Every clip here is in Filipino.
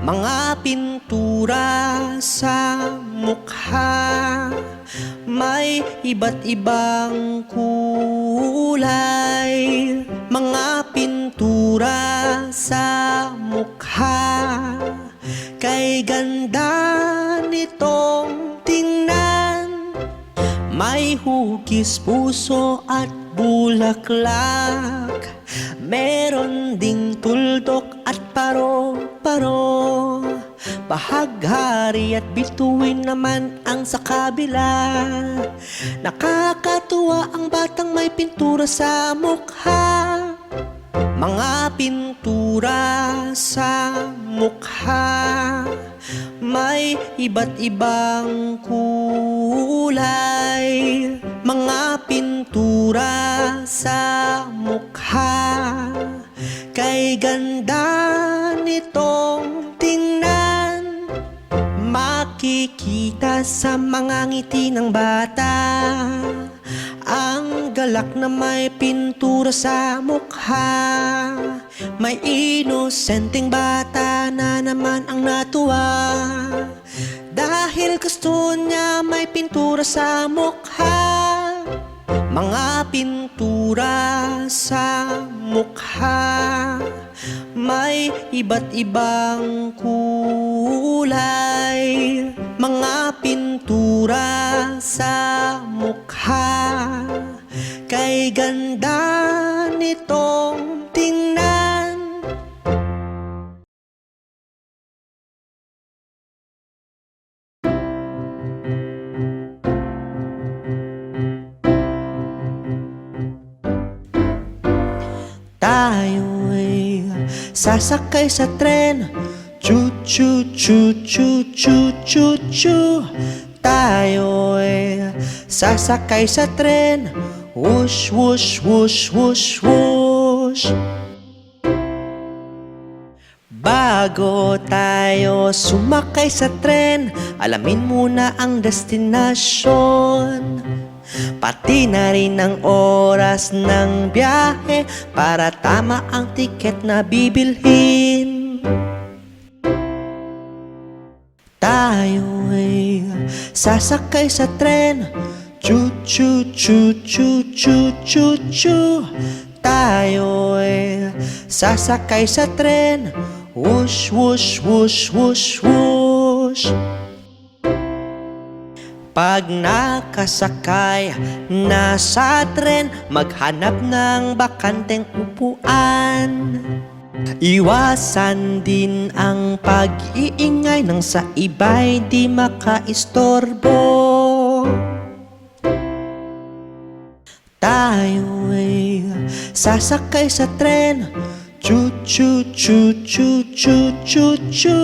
Mga pintura sa mukha, may iba't ibang kulay. Mga pintura sa mukha, kay ganda nitong tingnan. May hugis, puso at bulaklak, meron ding tuldok at paro-paro. Bahaghari at bituin naman ang sa kabila. Nakakatuwa ang batang may pintura sa mukha. Mga pintura sa mukha, may iba't ibang kulay. Mga pintura sa mukha, kay ganda nitong tingnan. Makikita sa mga ngiti ng bata ang galak na may pintura sa mukha. May inosenteng bata na naman ang natuwa, dahil gusto niya may pintura sa mukha. Mga pintura sa mukha, may iba't ibang kulay. Mga pintura sa mukha, kay ganda nitong tingnan. Tayo'y sasakay sa tren, chu-chu-chu-chu-chu-chu-chu. Tayo'y sasakay sa tren, whoosh, whoosh, whoosh, whoosh, whoosh. Bago tayo sumakay sa tren, alamin muna ang destinasyon, pati na rin ang oras ng biyahe, para tama ang tiket na bibilhin. Tayo'y sasakay sa tren, chu-chu-chu-chu-chu-chu-chu. Tayo'y sasakay sa tren, whoosh, whoosh, whoosh, whoosh, whoosh. Pag nakasakay na sa tren, maghanap ng bakanteng upuan. Iwasan din ang pag-iingay nang sa iba'y di makaistorbo. Tayo'y sasakay sa tren, chu-chu-chu-chu-chu-chu-chu.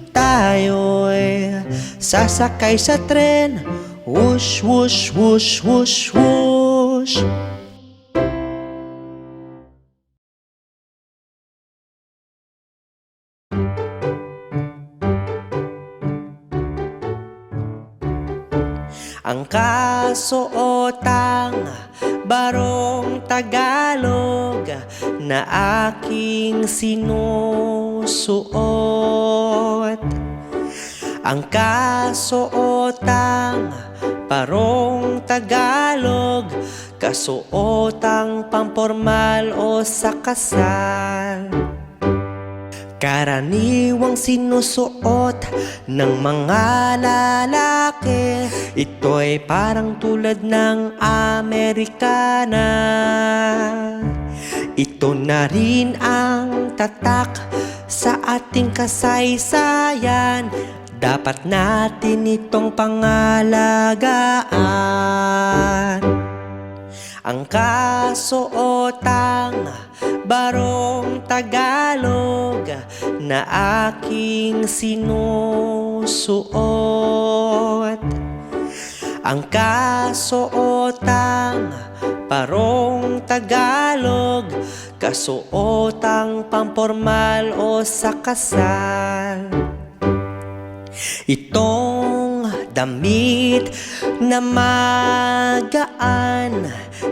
Tayo'y sasakay sa tren, whoosh, whoosh, whoosh, whoosh, whoosh. Ang kasuotang barong Tagalog na aking sinusuot. Ang kasuotang barong Tagalog, kasuotang pampormal o sa kasal. Karaniwang sinusuot ng mga lalaki, ito'y parang tulad ng Amerikana. Ito na rin ang tatak sa ating kasaysayan, dapat natin itong pangalagaan. Ang kasuotang barong Tagalog na aking sinusuot. Ang kasuotang barong Tagalog, kasuotang pampormal o sa kasal. Itong damit na magaan,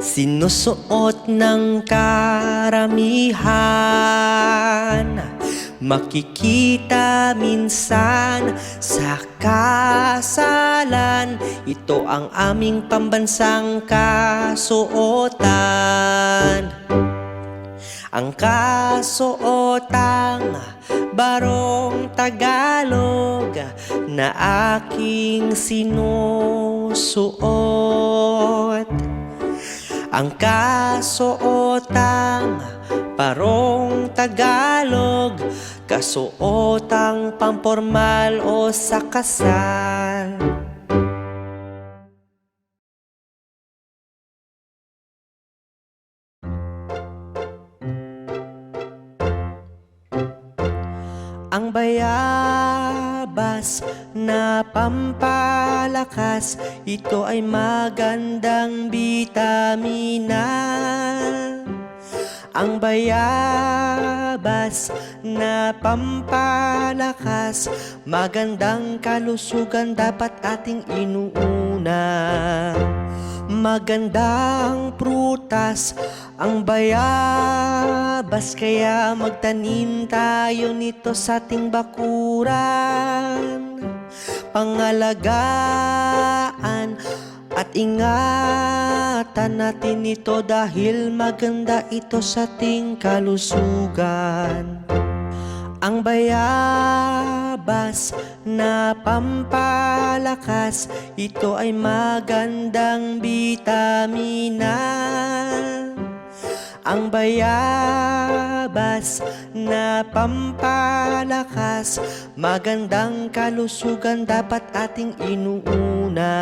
sinusuot ng karamihan. makikita minsan sa kasalan. Ito ang aming pambansang kasuotan. Ang kasuotang barong Tagalog na aking sinusuot. Ang kasuotang barong Tagalog, kasuotang pampormal o sa kasal. Ang bayabas na pampalakas, ito ay magandang bitamina. Ang bayabas na pampalakas, magandang kalusugan dapat ating inuuna. Magandang prutas ang bayabas, kaya magtanim tayo nito sa ating bakuran. Pangalagaan at ingatan natin ito dahil maganda ito sa ating kalusugan. Ang bayabas na pampalakas, ito ay magandang bitamina. Ang bayabas na pampalakas, magandang kalusugan dapat ating inuuna.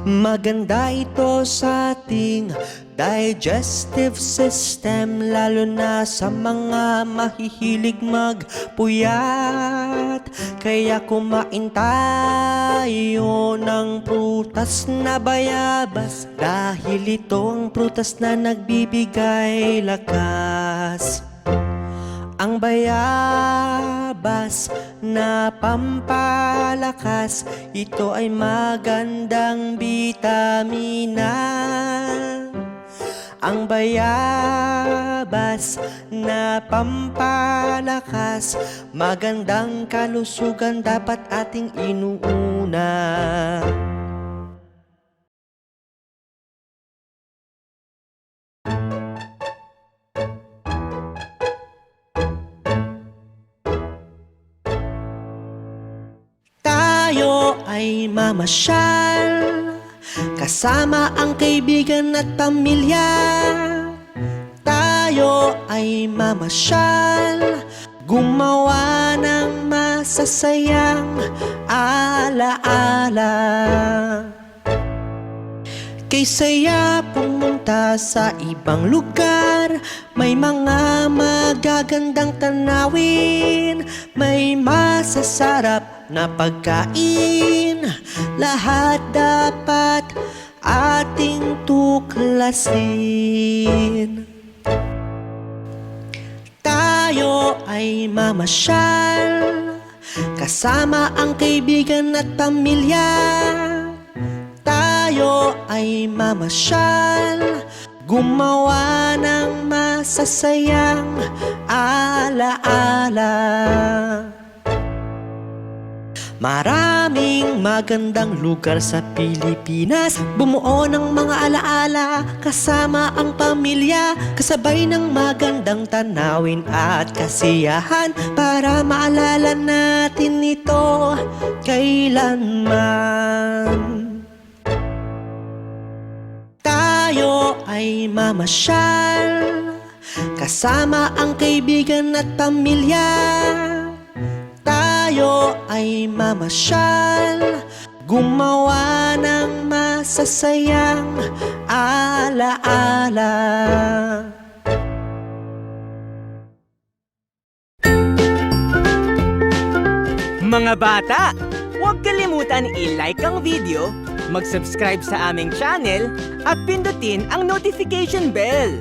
Maganda ito sa ating digestive system, lalo na sa mga mahihilig magpuyat. Kaya kumain tayo ng prutas na bayabas, dahil ito ang prutas na nagbibigay lakas. Ang bayabas na pampalakas, ito ay magandang bitamina. Ang bayabas na pampalakas, magandang kalusugan dapat ating inuuna. Tayo ay mamasyal kasama ang kaibigan at pamilya. Tayo ay mamasyal, gumawa ng masasayang alaala. Kaysaya pumunta sa ibang lugar, may mga magagandang tanawin, may masasarap na pagkain, lahat dapat ating tuklasin. Tayo ay mamasyal kasama ang kaibigan at pamilya. Tayo ay mamasyal, gumawa ng masasayang alaala. Maraming magandang lugar sa Pilipinas, bumuo ng mga alaala kasama ang pamilya, kasabay ng magandang tanawin at kasiyahan, para maalala natin ito kailanman. Tayo ay mamasyal kasama ang kaibigan at pamilya. Tayo ay mamasyal, gumawa ng masasayang alaala. Mga bata, huwag kalimutan i-like ang video, mag-subscribe sa aming channel, at pindutin ang notification bell.